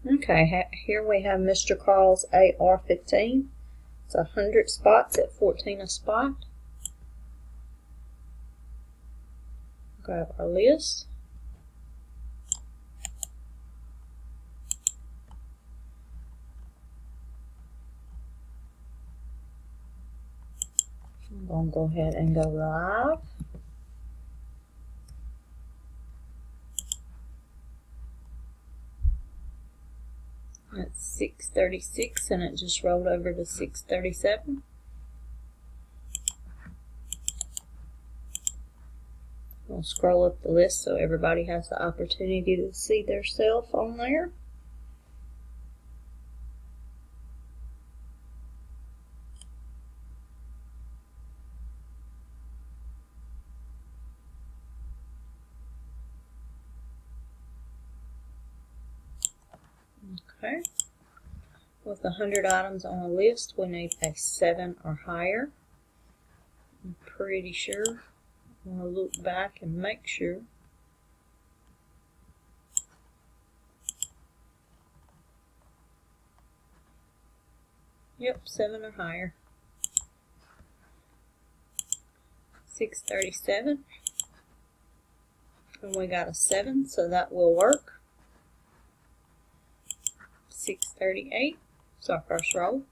Okay, here we have Mr. Carl's ar15. It's 100 spots at 14 a spot. Grab our list. I'm going to go ahead and go live. It's 6:36 and it just rolled over to 6:37. I'll scroll up the list so everybody has the opportunity to see their self on there. Okay. With 100 items on a list, we need a 7 or higher. I'm pretty sure. I'm going to look back and make sure. Yep, 7 or higher. 6:37. And we got a 7, so that will work. 6:38. It's our first roll.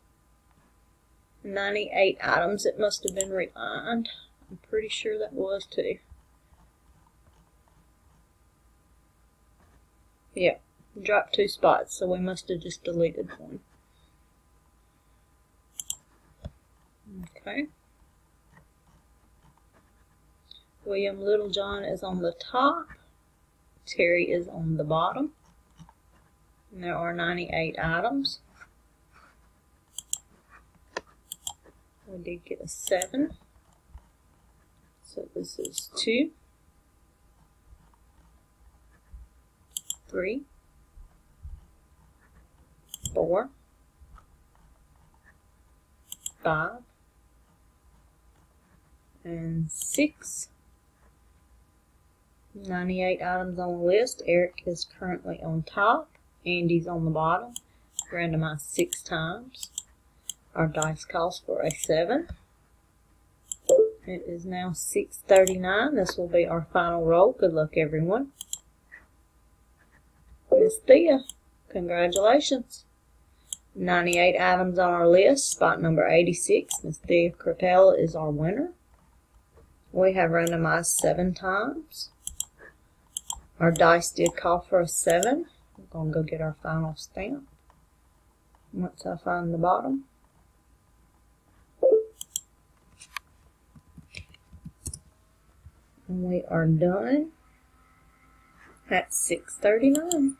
98 items. It must have been relined. I'm pretty sure that was too. Yeah, dropped 2 spots, so we must have just deleted one. Okay. William Littlejohn is on the top. Terry is on the bottom. And there are 98 items. We did get a 7. So this is 2, 3, 4, 5, and 6. 98 items on the list. Eric is currently on top. Andy's on the bottom. Randomized 6 times. Our dice calls for a 7. It is now 6:39. This will be our final roll. Good luck, everyone. Miss Thea, congratulations. 98 items on our list. Spot number 86. Miss Thea Crapell is our winner. We have randomized 7 times. Our dice did call for a 7. I'm going to go get our final stamp once I find the bottom. And we are done at 6:39.